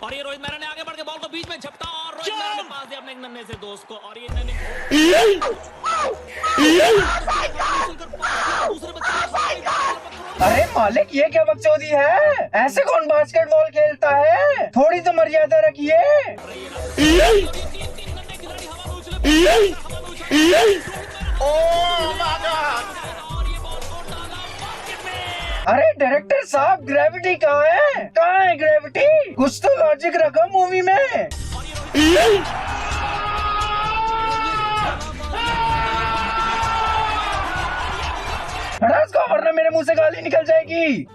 और ये रोहित मेहरा ने आगे बढ़ के बॉल को बीच में झपटा और रोहित मेहरा ने पास दिया अपने एक नन्हे से दोस्त को और ये नन्हे अरे मालिक ये क्या बकचोदी है? ऐसे कौन बास्केटबॉल खेलता है? थोड़ी तो मर्यादा रखिए। अरे डायरेक्टर साहब ग्रेविटी कहाँ है? कहाँ है ग्रेविटी? कुछ तो लॉजिक रखो मूवी में। हटा इसको वरना मेरे मुंह से गाली निकल जाएगी।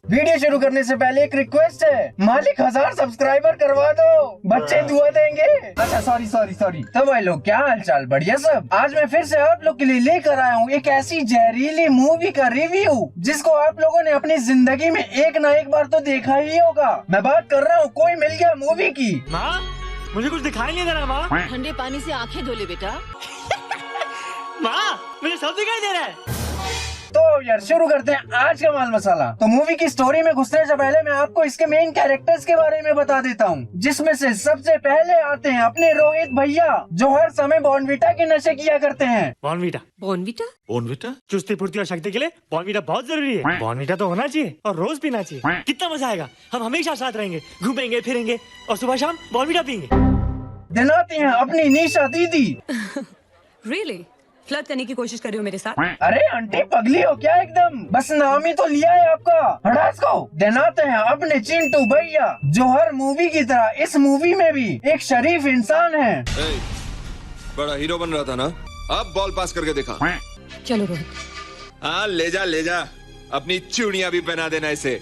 वीडियो शुरू करने से पहले एक रिक्वेस्ट है, मालिक 1000 सब्सक्राइबर करवा दो, बच्चे दुआ देंगे। अच्छा सॉरी। तो भाई लोग क्या हालचाल? बढ़िया सब। आज मैं फिर से आप लोग के लिए लेकर आया हूँ एक ऐसी जहरीली मूवी का रिव्यू जिसको आप लोगों ने अपनी जिंदगी में एक ना एक बार तो देखा ही होगा। मैं बात कर रहा हूँ कोई मिल गया मूवी की। माँ मुझे कुछ दिखाई नहीं दे रहा। माँ ठंडे पानी से आंखें धो ले बेटा। माँ मुझे सब दिखाई दे रहा है। तो यार शुरू करते हैं आज का माल मसाला। तो मूवी की स्टोरी में घुसने से पहले मैं आपको इसके मेन कैरेक्टर्स के बारे में बता देता हूँ, जिसमें से सबसे पहले आते हैं अपने रोहित भैया जो हर समय बॉर्नविटा के नशे किया करते हैं। बॉर्नविटा चुस्ती फुर्ती और शक्ति के लिए बॉर्नविटा बहुत जरूरी है। बॉर्नविटा तो होना चाहिए और रोज पीना चाहिए। कितना मजा आएगा, हम हमेशा साथ रहेंगे, घूमेंगे फिरेंगे और सुबह शाम बॉर्नविटा पीएंगे। दिन आती हैं अपनी निशा दीदी। रियली फ्लर्ट करने की कोशिश कर रही हो मेरे साथ? अरे आंटी पगली हो क्या एकदम? बस नाम ही तो लिया है आपका। हटा इसको। दिन आते हैं अपने चिंटू भैया जो हर मूवी की तरह इस मूवी में भी एक शरीफ इंसान है। बड़ा हीरो बन रहा था ना, अब बॉल पास करके दिखा। चलो रोहित। हाँ ले जा अपनी चूड़ियां भी पहना देना इसे।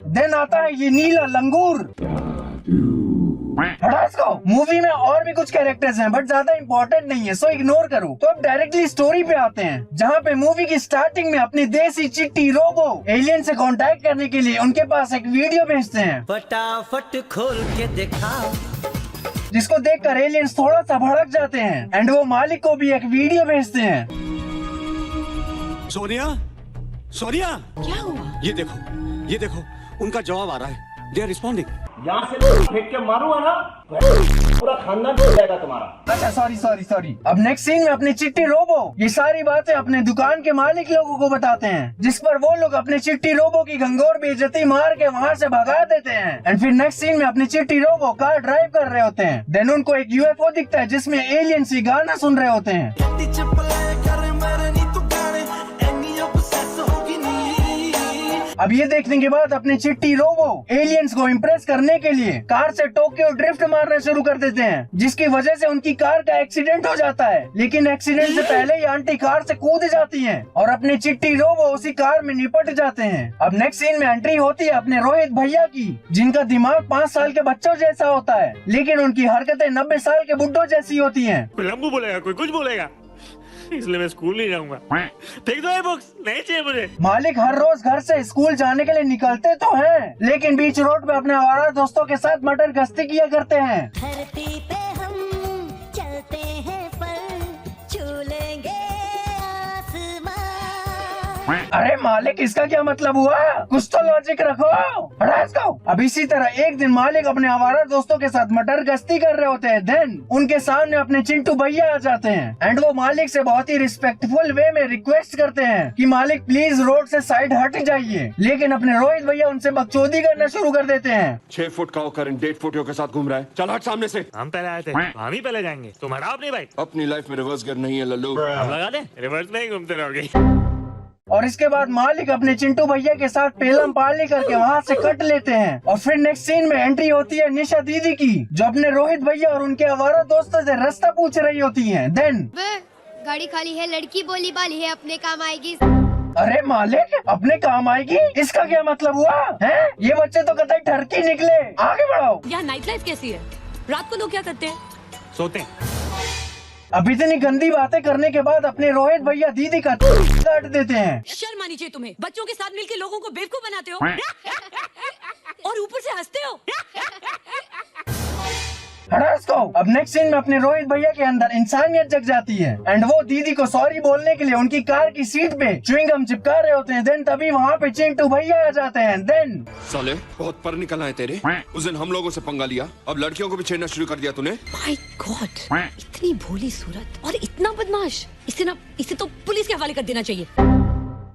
दिन आता है ये नीला लंगूर। हटा इसको। मूवी में और भी कुछ कैरेक्टर्स हैं बट ज्यादा इम्पोर्टेंट नहीं है, सो इग्नोर करो। तो अब डायरेक्टली स्टोरी पे आते हैं, जहाँ पे मूवी की स्टार्टिंग में अपनी देसी चिट्टी रोबो एलियन से कांटेक्ट करने के लिए उनके पास एक वीडियो भेजते हैं। फटाफट खोल के दिखाओ। जिसको देखकर एलियंस थोड़ा सा भड़क जाते हैं एंड वो मालिक को भी एक वीडियो भेजते हैं। सोनिया क्या हुआ? ये देखो उनका जवाब आ रहा है। They are responding. यहाँ से फेंक के मारूंगा ना पूरा खानदान हो जाएगा तुम्हारा। अच्छा सॉरी। अब नेक्स्ट सीन में अपनी चिट्टी रोबो ये सारी बातें अपने दुकान के मालिक लोगों को बताते हैं, जिस पर वो लोग अपनी चिट्टी रोबो की घंघोर बेइज्जती मार के वहाँ से भगा देते हैं। एंड फिर नेक्स्ट सीन में अपनी चिट्टी रोबो कार ड्राइव कर रहे होते हैं। देन उनको एक यूएफओ दिखता है जिसमें एलियंस ही गाना सुन रहे होते हैं। अब ये देखने के बाद अपनी चिट्टी रोबो एलियंस को इम्प्रेस करने के लिए कार से टोक्यो ड्रिफ्ट मारना शुरू कर देते हैं, जिसकी वजह से उनकी कार का एक्सीडेंट हो जाता है। लेकिन एक्सीडेंट से पहले ही आंटी कार से कूद जाती हैं और अपनी चिट्टी रोबो उसी कार में निपट जाते हैं। अब नेक्स्ट सीन में एंट्री होती है अपने रोहित भैया की, जिनका दिमाग 5 साल के बच्चों जैसा होता है लेकिन उनकी हरकतें 90 साल के बुड्ढों जैसी होती है। कोई लंबू बोलेगा, कोई कुछ बोलेगा, इसलिए मैं स्कूल नहीं जाऊंगा। फेंक दो ये बुक्स, नहीं चाहिए मुझे। मालिक हर रोज घर से स्कूल जाने के लिए निकलते तो हैं, लेकिन बीच रोड पे अपने आवारा दोस्तों के साथ मटर गश्ती किया करते हैं। धरती पे हम चलते हैं पर छू लेंगे आसमां। अरे मालिक इसका क्या मतलब हुआ? कुछ तो लॉजिक रखो। हटा इसको। अब इसी तरह एक दिन मालिक अपने आवारा दोस्तों के साथ मटर गश्ती कर रहे होते हैं। देन उनके सामने अपने चिंटू भैया आ जाते हैं एंड वो मालिक से बहुत ही रिस्पेक्टफुल वे में रिक्वेस्ट करते हैं कि मालिक प्लीज रोड से साइड हट जाइए, लेकिन अपने रोहित भैया उनसे बकचोदी करना शुरू कर देते हैं। 6 फुट का होकर 1.5 फुटियों के साथ घूम रहा है, चल हट सामने से। हम पहले आए थे, हम ही पहले जाएंगे, तुम हटाओ अपनी बाइक। अपनी लाइफ में रिवर्स गियर नहीं है लल्लू। हम लगा दे, रिवर्स में ही घूमते रहोगे। और इसके बाद मालिक अपने चिंटू भैया के साथ पेलम पाली करके वहाँ से कट लेते हैं। और फिर नेक्स्ट सीन में एंट्री होती है निशा दीदी की, जो अपने रोहित भैया और उनके आवारा दोस्तों से रास्ता पूछ रही होती हैं। देन गाड़ी खाली है, लड़की बोली बाली है, अपने काम आएगी। अरे मालिक अपने काम आएगी, इसका क्या मतलब हुआ है? ये बच्चे तो कतई ठरकी निकले। आगे बढ़ाओ। यहाँ नाइट लाइफ कैसी है? रात को लोग क्या करते हैं? सोते हैं। अब इतनी गंदी बातें करने के बाद अपने रोहित भैया दीदी का काट देते हैं। शर्म आनी चाहिए तुम्हें, बच्चों के साथ मिलकर लोगों को बेवकूफ बनाते हो और ऊपर से हंसते हो। हटाओ इसको। अब नेक्स्ट सीन में अपने रोहित भैया के अंदर इंसानियत जग जाती है एंड वो दीदी को सॉरी बोलने के लिए उनकी कार की सीट पे च्युइंगम चिपका रहे होते हैं। देन तभी वहाँ पे चिंटू भैया आ जाते हैं। देन साले बहुत पर निकल आए तेरे। उस दिन हम लोगों से पंगा लिया, अब लड़कियों को भी छेड़ना शुरू कर दिया तूने। माय गॉड, इतनी भोली सूरत और इतना बदमाश, इसे तो पुलिस के हवाले कर देना चाहिए।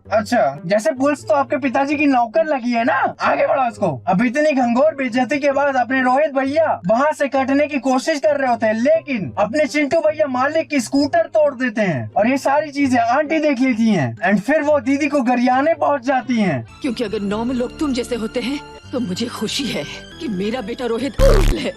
अच्छा, जैसे पुलिस तो आपके पिताजी की नौकर लगी है ना, आगे बढ़ाओ उसको। अब इतनी घंघोर बेइज्जती के बाद अपने रोहित भैया वहाँ से कटने की कोशिश कर रहे होते हैं, लेकिन अपने चिंटू भैया मालिक की स्कूटर तोड़ देते हैं और ये सारी चीजें आंटी देख लेती हैं एंड फिर वो दीदी को गरियाने पहुँच जाती हैं। क्योंकि अगर नॉर्मल लोग तुम जैसे होते हैं तो मुझे खुशी है कि मेरा बेटा रोहित है।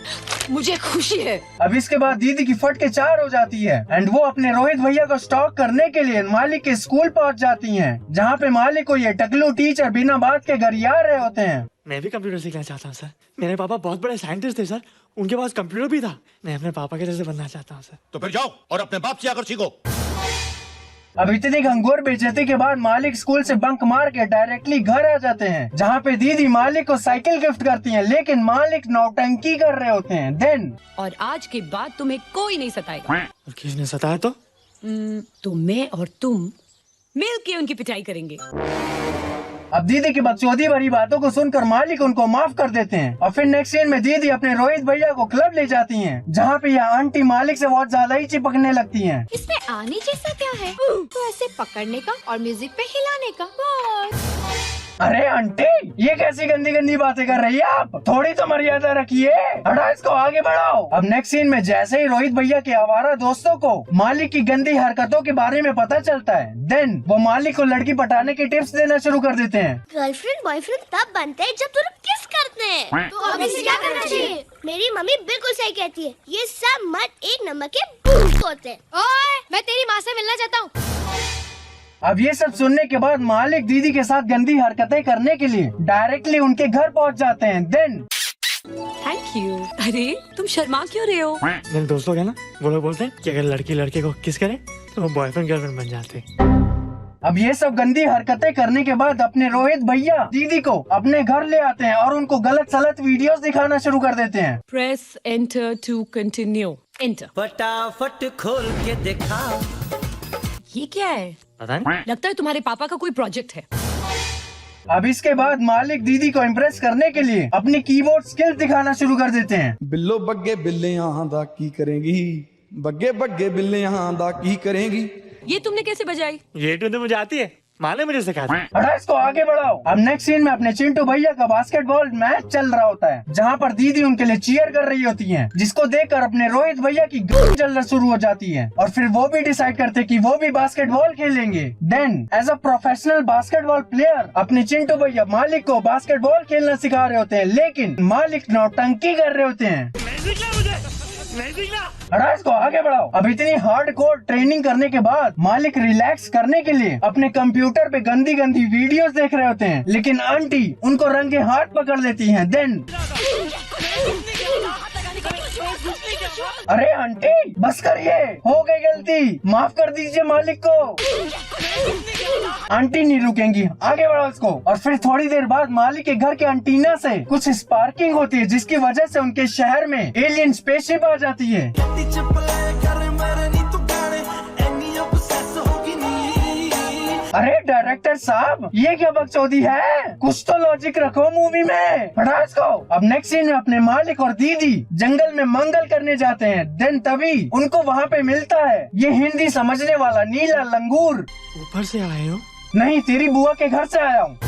मुझे खुशी है। अब इसके बाद दीदी की फट के 4 हो जाती है एंड वो अपने रोहित भैया को स्टॉक करने के लिए मालिक के स्कूल पहुंच जाती हैं, जहां पे मालिक को ये टकलू टीचर बिना बात के गरिया रहे होते हैं। मैं भी कंप्यूटर सीखना चाहता हूँ सर। मेरे पापा बहुत बड़े साइंटिस्ट थे सर, उनके पास कंप्यूटर भी था। मैं अपने पापा के जैसे बनना चाहता हूँ सर। तो फिर जाओ और अपने बाप से आकर सीखो। अब इतनी घंघोर बेइज्जती के बाद मालिक स्कूल से बंक मार के डायरेक्टली घर आ जाते हैं, जहाँ पे दीदी मालिक को साइकिल गिफ्ट करती हैं, लेकिन मालिक नौटंकी कर रहे होते हैं। देन और आज के बाद तुम्हें कोई नहीं सताएगा। और किसने सताया तो मैं और तुम मिल के उनकी पिटाई करेंगे। अब दीदी की बकचोदी भरी बातों को सुनकर मालिक उनको माफ कर देते हैं और फिर नेक्स्ट सीन में दीदी अपने रोहित भैया को क्लब ले जाती हैं, जहाँ पे यह आंटी मालिक से बहुत ज्यादा ही चिपकने लगती हैं। इसमें आने जैसा क्या है? तो ऐसे पकड़ने का और म्यूजिक पे हिलाने का, बस। अरे आंटी, ये कैसी गंदी गंदी बातें कर रही है आप? थोड़ी तो मर्यादा रखिए। हटाओ इसको, आगे बढ़ाओ। अब नेक्स्ट सीन में जैसे ही रोहित भैया के आवारा दोस्तों को मालिक की गंदी हरकतों के बारे में पता चलता है, देन वो मालिक को लड़की पटाने की टिप्स देना शुरू कर देते हैं। गर्लफ्रेंड बॉयफ्रेंड तब बनते हैं जब तुम किस करते हैं। तो अब इसे क्या करना चाहिए? मेरी मम्मी बिल्कुल सही कहती है, ये सब मत एक नंबर के भूत होते हैं। ओए, मैं तेरी माँ से मिलना चाहता हूँ। अब ये सब सुनने के बाद मालिक दीदी के साथ गंदी हरकतें करने के लिए डायरेक्टली उनके घर पहुंच जाते हैं। Then thank you. अरे तुम शर्मा क्यों रहे हो? मेरे दोस्त लोग है ना, वो लोग बोलते हैं कि अगर लड़की लड़के को किस करे तो वो बॉयफ्रेंड गर्लफ्रेंड बन जाते। अब ये सब गंदी हरकतें करने के बाद अपने रोहित भैया दीदी को अपने घर ले आते हैं और उनको गलत सलत वीडियोस दिखाना शुरू कर देते हैं। Press enter to continue. Enter. फटाफट खोल के देखा। ये क्या है? पता नहीं। लगता है तुम्हारे पापा का कोई प्रोजेक्ट है। अब इसके बाद मालिक दीदी को इम्प्रेस करने के लिए अपनी कीबोर्ड स्किल्स दिखाना शुरू कर देते हैं। बिल्लो बग्गे बिल्ले यहाँ दा की करेंगी, बग्गे बग्गे बिल्ले यहाँ दा की करेंगी। ये तुमने कैसे बजाई? ये ट्यून तो मुझे आती है, माँ ने मुझे सिखाया था। हटा इसको, आगे बढ़ाओ। अब नेक्स्ट सीन में अपने चिंटू भैया का बास्केटबॉल मैच चल रहा होता है, जहाँ पर दीदी उनके लिए चीयर कर रही होती हैं, जिसको देखकर अपने रोहित भैया की गर्ल जलना शुरू हो जाती है और फिर वो भी डिसाइड करते कि वो भी बास्केटबॉल खेलेंगे। Then as a professional basketball player अपने चिंटू भैया मालिक को बास्केटबॉल खेलना सिखा रहे होते हैं, लेकिन मालिक नौटंकी कर रहे होते हैं। हटा इसको, आगे बढ़ाओ। अब इतनी हार्डकोर ट्रेनिंग करने के बाद मालिक रिलैक्स करने के लिए अपने कंप्यूटर पे गंदी गंदी वीडियोस देख रहे होते हैं, लेकिन आंटी उनको रंगे हाथ पकड़ लेती हैं। देन अरे आंटी बस करिए, हो गई गलती, माफ कर दीजिए मालिक को। आंटी नहीं रुकेंगी, आगे बढ़ाओ इसको। और फिर थोड़ी देर बाद मालिक के घर के एंटीना से कुछ स्पार्किंग होती है, जिसकी वजह से उनके शहर में एलियन स्पेसशिप आ जाती है। अरे डायरेक्टर साहब, ये क्या बकचोदी है? कुछ तो लॉजिक रखो मूवी में। हटा इसको। अब नेक्स्ट सीन में अपने मालिक और दीदी जंगल में मंगल करने जाते हैं। देन तभी उनको वहाँ पे मिलता है ये हिंदी समझने वाला नीला लंगूर। ऊपर से आए हो? नहीं, तेरी बुआ के घर से आया हूँ।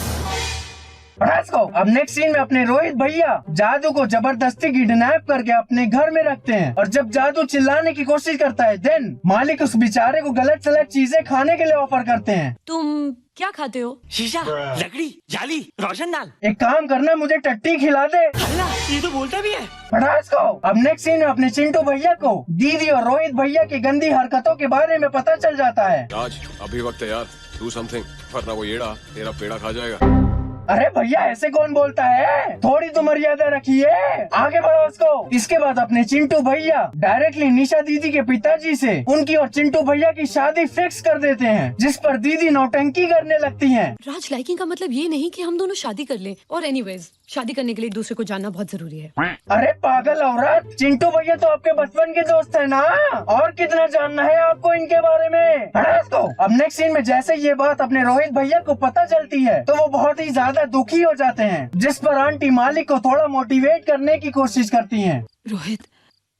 को अब नेक्स्ट सीन में अपने रोहित भैया जादू को जबरदस्ती किडनैप करके अपने घर में रखते हैं और जब जादू चिल्लाने की कोशिश करता है, देन मालिक उस बेचारे को गलत सलत चीजें खाने के लिए ऑफर करते हैं। तुम क्या खाते हो? शीशा, लकड़ी, जाली, रोशनदान। एक काम करना, मुझे टट्टी खिला दे। अल्लाह, ये तो बोलता भी है। हटा इसको। अब नेक्स्ट सीन में अपने चिंटू भैया को दीदी और रोहित भैया की गंदी हरकतों के बारे में पता चल जाता है। आज अभी वक्त है यार, डू समथिंग, वरना वो येड़ा तेरा पेड़ा खा जाएगा। अरे भैया ऐसे कौन बोलता है, थोड़ी तो मर्यादा रखिए, आगे बढ़ो उसको। इसके बाद अपने चिंटू भैया डायरेक्टली निशा दीदी के पिताजी से उनकी और चिंटू भैया की शादी फिक्स कर देते हैं, जिस पर दीदी नौटंकी करने लगती हैं। राज, लाइकिंग का मतलब ये नहीं कि हम दोनों शादी कर लें, और एनीवेज शादी करने के लिए एक दूसरे को जानना बहुत जरूरी है। अरे पागल औरत, चिंटू भैया तो आपके बचपन के दोस्त है ना, और कितना जानना है आपको इनके बारे में। हटा इसको। अब नेक्स्ट सीन में जैसे ये बात अपने रोहित भैया को पता चलती है तो वो बहुत ही ज्यादा दुखी हो जाते हैं, जिस पर आंटी मालिक को थोड़ा मोटिवेट करने की कोशिश करती हैं।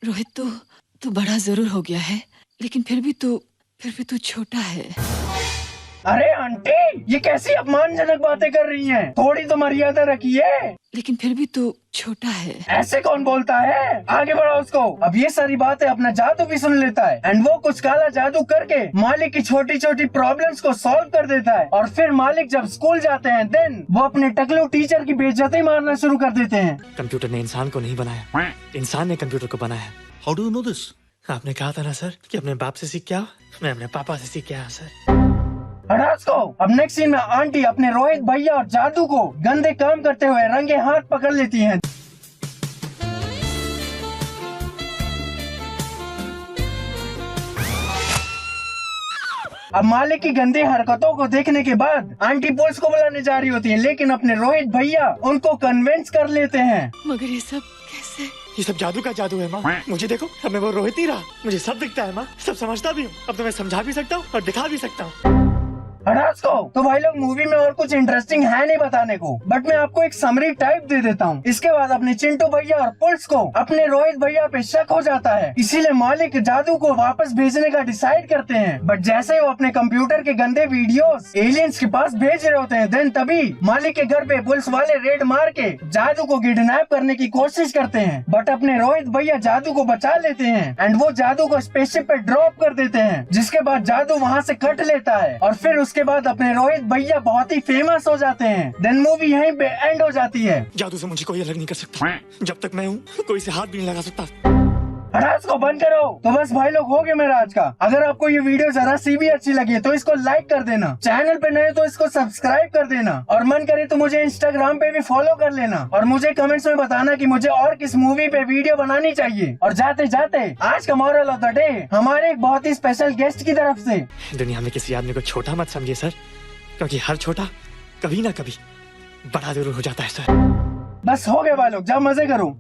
रोहित तू बड़ा जरूर हो गया है, लेकिन फिर भी तू छोटा है। अरे आंटी, ये कैसी अपमानजनक बातें कर रही हैं? थोड़ी तो मर्यादा रखिए। लेकिन फिर भी तू छोटा है। ऐसे कौन बोलता है, आगे बढ़ाओ उसको। अब ये सारी बातें अपना जादू भी सुन लेता है एंड वो कुछ काला जादू करके मालिक की छोटी छोटी प्रॉब्लम्स को सॉल्व कर देता है। और फिर मालिक जब स्कूल जाते हैं देन वो अपने टकलू टीचर की बेइज्जती मारना शुरू कर देते हैं। कंप्यूटर ने इंसान को नहीं बनाया, इंसान ने कंप्यूटर को बनाया। How do you know this? आपने कहा था ना सर कि अपने बाप से सीख के आओ, मैं अपने पापा से सीख के आया सर। हटास को। अब नेक्स्ट सीन में आंटी अपने रोहित भैया और जादू को गंदे काम करते हुए रंगे हाथ पकड़ लेती हैं। अब मालिक की गंदी हरकतों को देखने के बाद आंटी पुलिस को बुलाने जा रही होती है, लेकिन अपने रोहित भैया उनको कन्विंस कर लेते हैं। मगर ये सब कैसे? ये सब जादू का जादू है माँ। मुझे देखो, अब मैं वो रोहित नहीं रहा, मुझे सब दिखता है माँ, सब समझता भी हूँ। अब तो मैं समझा भी सकता हूँ और दिखा भी सकता हूँ। हटास को। तो भाई लोग मूवी में और कुछ इंटरेस्टिंग है नहीं बताने को, बट मैं आपको एक समरी टाइप दे देता हूँ। इसके बाद अपने चिंटू भैया और पुलिस को अपने रोहित भैया पे शक हो जाता है, इसीलिए मालिक जादू को वापस भेजने का डिसाइड करते हैं। बट जैसे वो अपने कंप्यूटर के गंदे वीडियोस एलियंस के पास भेज रहे होते हैं देन तभी मालिक के घर पे पुलिस वाले रेड मार के जादू को किडनैप करने की कोशिश करते हैं। बट अपने रोहित भैया जादू को बचा लेते हैं एंड वो जादू को स्पेसशिप पे ड्रॉप कर देते हैं, जिसके बाद जादू वहाँ से कट लेता है। और फिर उसके बाद अपने रोहित भैया बहुत ही फेमस हो जाते हैं। देन मूवी यहीं पे एंड हो जाती है। जादू से मुझे कोई अलग नहीं कर सकता, जब तक मैं हूँ कोई से हाथ भी नहीं लगा सकता। हटास को बंद करो। तो बस भाई लोग हो गए मेरा आज का। अगर आपको ये वीडियो जरा सी भी अच्छी लगी तो इसको लाइक कर देना, चैनल पे नए तो इसको सब्सक्राइब कर देना, और मन करे तो मुझे इंस्टाग्राम पे भी फॉलो कर लेना, और मुझे कमेंट्स में बताना कि मुझे और किस मूवी पे वीडियो बनानी चाहिए। और जाते जाते आज का मॉरल ऑफ द डे हमारे एक बहुत ही स्पेशल गेस्ट की तरफ से, दुनिया में किसी आदमी को छोटा मत समझिए सर, क्योंकि हर छोटा कभी ना कभी बड़ा जरूर हो जाता है सर। बस हो गए भाई लोग, जाओ मजे करो।